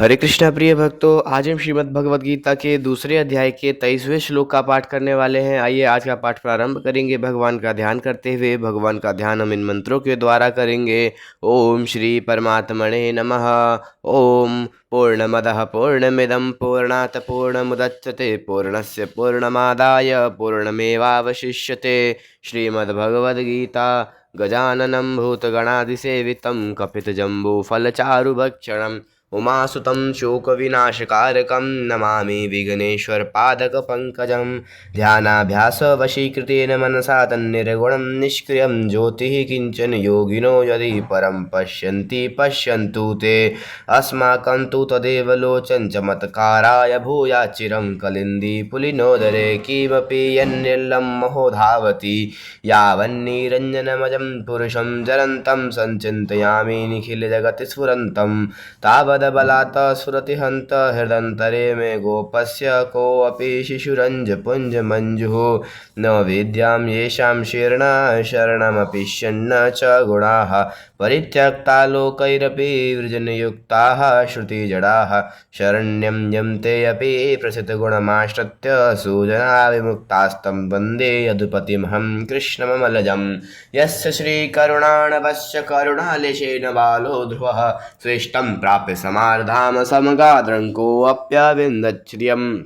हरे कृष्णा प्रिय भक्तों, आज हम श्रीमद् भगवद गीता के दूसरे अध्याय के 23वें श्लोक का पाठ करने वाले हैं। आइए आज का पाठ प्रारंभ करेंगे भगवान का ध्यान करते हुए। भगवान का ध्यान हम इन मंत्रों के द्वारा करेंगे। ओम श्री परमात्मने नमः। ओम पूर्णमदः पूर्णमिदं पूर्णात् पूर्णमुदच्यते पूर्णस्य पूर्णमादाय पूर्णमेवावशिष्यते। श्रीमद्भगवद्गीता गजाननं भूतगणादिसेवितं कपितजम्बूफलचारुभक्षणम् उमासुतं शोकविनाशकारकं नमामि विघ्नेश्वरपादकपङ्कजं। ध्यानाभ्यासवशीकृतेन मनसा तन्निर्गुणं निष्क्रियं ज्योतिः किञ्चन योगिनो यदि परं पश्यन्ति पश्यन्तु ते। अस्माकं तु तदेव लोचन चमत्काराय भूयाच्चिरं कलिन्दी पुलिनोदरे किमपि यन्निर्लं महो धावति यावन्निरञ्जनमजं पुरुषं जरन्तं संचिन्तयामि निखिलजगत्स्फुरन्तं तावद्बलात् स्फुरति हन्त हृदन्तरे मे गोपस्य कोऽपि शिशुरञ्जपुञ्जमञ्जुः न विद्यां येषां शरणमपि शन्न च गुणाः परित्यक्ता लोकैरपि वृजनयुक्ताः श्रुतिजडाः शरण्यं यं ते अपि प्रसिद्धगुणमाश्रित्य सुजना विमुक्तास्तं वन्दे यदुपतिमहं कृष्णममलजम्। यस्य श्रीकरुणाणवस्य करुणालेशेन बालो ध्रुवः स्वेष्टं प्राप्य समार्धाम समगाद्रङ्कोऽप्यविन्दच्छ्रियम्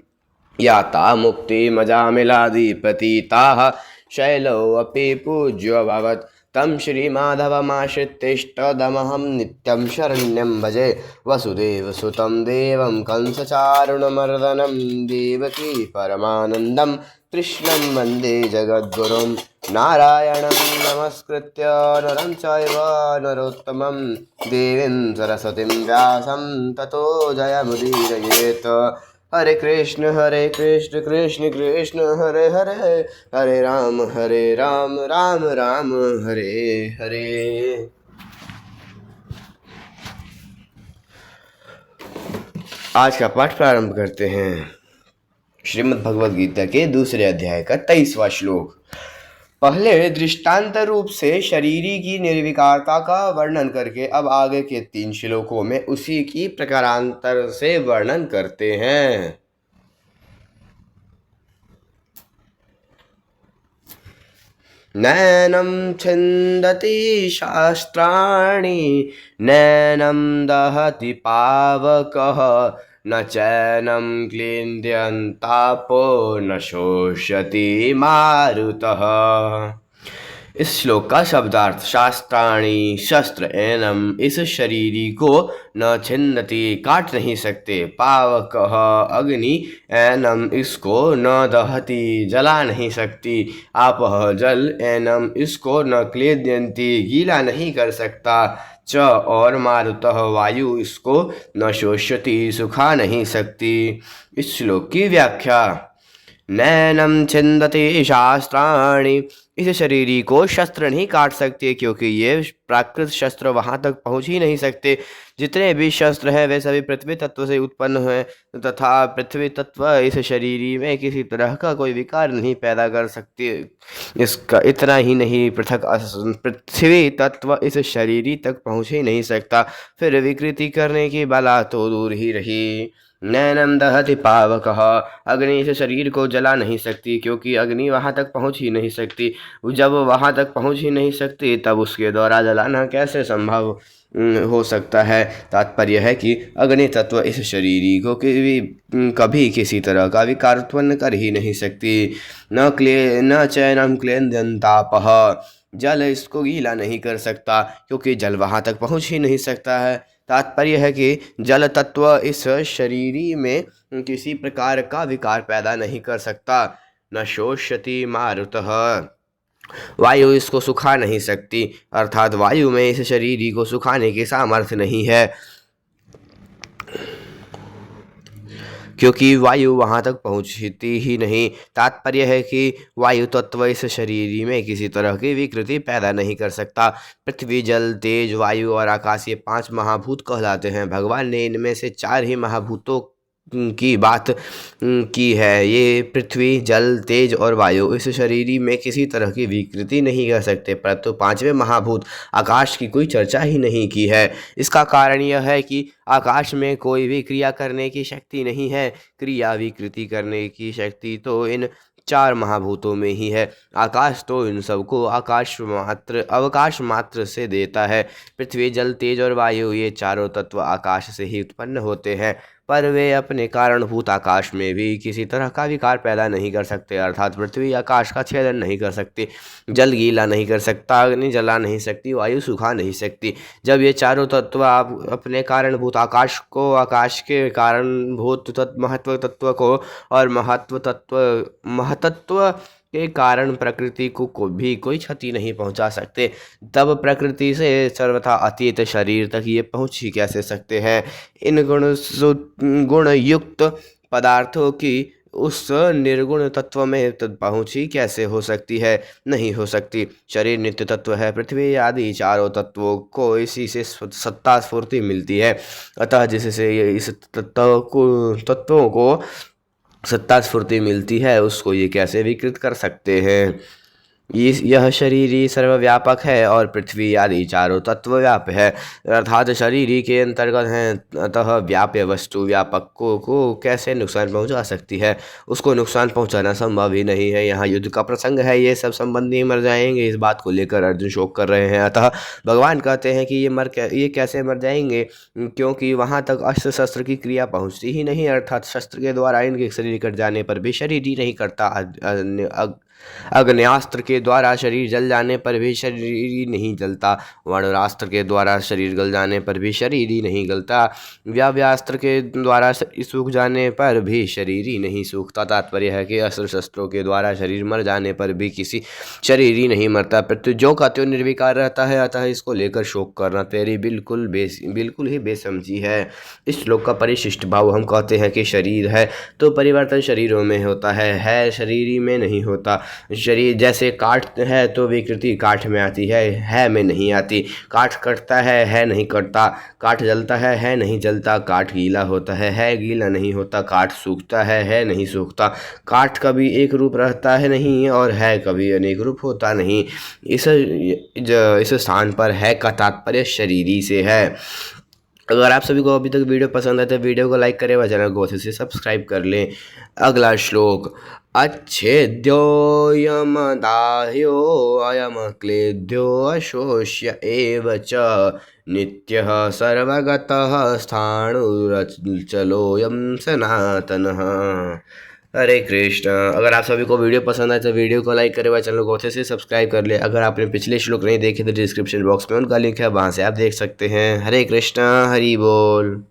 याता मुक्तिमजामिलाधिपतिताः शैलोऽपि पूज्योऽभवत् तं श्रीमाधवमाश्रित्येष्टदमहं नित्यं शरण्यं भजे। वसुदेवसुतं देवं कंसचारुणमर्दनं देवकी परमानन्दं कृष्णं वन्दे जगद्गुरुं। नारायणं नमस्कृत्य नरं चैव नरोत्तमं देवीं सरस्वतीं व्यासं ततो जयमुदीरयेत्। हरे कृष्ण कृष्ण कृष्ण हरे हरे, हरे राम राम राम हरे हरे। आज का पाठ प्रारंभ करते हैं। श्रीमद् भगवद गीता के दूसरे अध्याय का 23वां श्लोक। पहले दृष्टांत रूप से शरीरी की निर्विकारता का वर्णन करके अब आगे के 3 श्लोकों में उसी की प्रकारांतर से वर्णन करते हैं। नैनं छिन्दति शास्त्राणि नैनं दहति पावकः न चैनं क्लिन्द्यन्तापो न शोष्यति मारुतः। इस श्लोक का शब्दार्थ शास्त्राणि शस्त्र एनम इस शरीरी को न छिन्दति काट नहीं सकते, पावकः अग्नि एनम इसको न दहति जला नहीं सकती, आपः जल एनम इसको न क्लेद्यन्ति गीला नहीं कर सकता, च और मारुतः वायु इसको न शोष्यति सुखा नहीं सकती। इस श्लोक की व्याख्या। नैनं छिन्दति शास्त्राणि इस शरीरी को शस्त्र नहीं काट सकते, क्योंकि ये प्राकृत शस्त्र वहाँ तक पहुँच ही नहीं सकते। जितने भी शस्त्र हैं वे सभी पृथ्वी तत्व से उत्पन्न हुए तथा पृथ्वी तत्व इस शरीरी में किसी तरह का कोई विकार नहीं पैदा कर सकते। इसका इतना ही नहीं, पृथ्वी तत्व इस शरीरी तक पहुँच ही नहीं सकता, फिर विकृति करने की बला तो दूर ही रही। नैनं दहति पावकः अग्नि इस शरीर को जला नहीं सकती, क्योंकि अग्नि वहाँ तक पहुँच ही नहीं सकती। जब वहाँ तक पहुँच ही नहीं सकती तब उसके द्वारा जलाना कैसे संभव हो सकता है। तात्पर्य है कि अग्नि तत्व इस शरीर को कभी किसी तरह का विकार उत्पन्न कर ही नहीं सकती। न चैनम क्लेन्द्यन्तापः जल इसको गीला नहीं कर सकता, क्योंकि जल वहाँ तक पहुँच ही नहीं सकता है। तात्पर्य है कि जल तत्व इस शरीरी में किसी प्रकार का विकार पैदा नहीं कर सकता। न शोष्यति मारुतः वायु इसको सुखा नहीं सकती, अर्थात वायु में इस शरीरी को सुखाने की सामर्थ्य नहीं है, क्योंकि वायु वहाँ तक पहुँचती ही नहीं। तात्पर्य है कि वायु तत्व इस शरीर में किसी तरह की विकृति पैदा नहीं कर सकता। पृथ्वी जल तेज वायु और आकाश ये 5 महाभूत कहलाते हैं। भगवान ने इनमें से 4 ही महाभूतों की बात की है। ये पृथ्वी, जल, तेज और वायु इस शरीर में किसी तरह की विकृति नहीं कर सकते, परंतु पांचवें महाभूत आकाश की कोई चर्चा ही नहीं की है। इसका कारण यह है कि आकाश में कोई भी क्रिया करने की शक्ति नहीं है। क्रिया विकृति करने की शक्ति तो इन चार महाभूतों में ही है। आकाश तो इन सबको अवकाश मात्र से देता है। पृथ्वी, जल, तेज और वायु ये चारों तत्व आकाश से ही उत्पन्न होते हैं, पर वे अपने कारणभूत आकाश में भी किसी तरह का विकार पैदा नहीं कर सकते। अर्थात पृथ्वी आकाश का छेदन नहीं कर सकती, जल गीला नहीं कर सकता, अग्नि जला नहीं सकती, वायु सुखा नहीं सकती। जब ये चारों तत्व आप अपने कारणभूत आकाश को, आकाश के कारणभूत महत्व तत्व को और महतत्व के कारण प्रकृति को भी कोई क्षति नहीं पहुंचा सकते, तब प्रकृति से सर्वथा अतीत शरीर तक ये पहुंच ही कैसे सकते हैं। इन गुण युक्त पदार्थों की उस निर्गुण तत्व में पहुंच ही कैसे हो सकती है? नहीं हो सकती। शरीर नित्य तत्व है। पृथ्वी आदि चारों तत्वों को इसी से सत्ता स्फूर्ति मिलती है, अतः जिससे ये इस तत्वों को सत्ता स्फूर्ति मिलती है, उसको ये कैसे विकृत कर सकते हैं? यह शरीर ही सर्वव्यापक है और पृथ्वी आदि चारों तत्व व्याप है, अर्थात शरीर ही के अंतर्गत हैं। अतः व्याप्य वस्तु व्यापक को कैसे नुकसान पहुंचा सकती है? उसको नुकसान पहुंचाना संभव ही नहीं है। यहाँ युद्ध का प्रसंग है, ये सब संबंधी मर जाएंगे, इस बात को लेकर अर्जुन शोक कर रहे हैं। अतः भगवान कहते हैं कि ये कैसे मर जाएंगे, क्योंकि वहाँ तक अस्त्र शस्त्र की क्रिया पहुँचती ही नहीं, अर्थात शस्त्र के द्वारा इनके शरीर कट जाने पर भी शरीर ही नहीं करता। अग्न्यास्त्र के द्वारा शरीर जल जाने पर भी शरीर ही नहीं जलता, वर्णास्त्र के द्वारा शरीर गल जाने पर भी शरीर ही नहीं गलता, व्याव्यास्त्र के द्वारा सूख जाने पर भी शरीर ही नहीं सूखता। तात्पर्य है कि अस्त्र शस्त्रों के द्वारा शरीर मर जाने पर भी किसी शरीर ही नहीं मरता, प्रत्यु जो का त्यों निर्विकार रहता है। अतः इसको लेकर शोक करना तेरी बिल्कुल ही बेसमझी है। इस श्लोक का परिशिष्ट भाव हम कहते हैं कि शरीर है तो परिवर्तन शरीरों में होता है शरीर ही में नहीं होता। शरीर जैसे काठ है तो विकृति काठ में आती है में नहीं आती। काठ कटता है नहीं कटता। काठ जलता है नहीं जलता। काठ गीला होता है गीला नहीं होता। काठ सूखता है नहीं सूखता। काठ कभी एक रूप रहता है नहीं और है कभी अनेक रूप होता नहीं। इस स्थान पर है का तात्पर्य शरीरी से है। अगर आप सभी को अभी तक वीडियो पसंद है तो वीडियो को लाइक करें व चैनल को अच्छे से सब्सक्राइब कर लें। अगला श्लोक, अच्छेद्योऽयमदाह्यो अयम क्लेद्यो अशोष्य एव च नित्यः सर्वगतः स्थाणुरचलोऽयं सनातनः। हरे कृष्ण। अगर आप सभी को वीडियो पसंद आए तो वीडियो को लाइक करें व चैनल को अच्छे से सब्सक्राइब कर ले। अगर आपने पिछले श्लोक नहीं देखे तो डिस्क्रिप्शन बॉक्स में उनका लिंक है, वहाँ से आप देख सकते हैं। हरे कृष्ण, हरि बोल।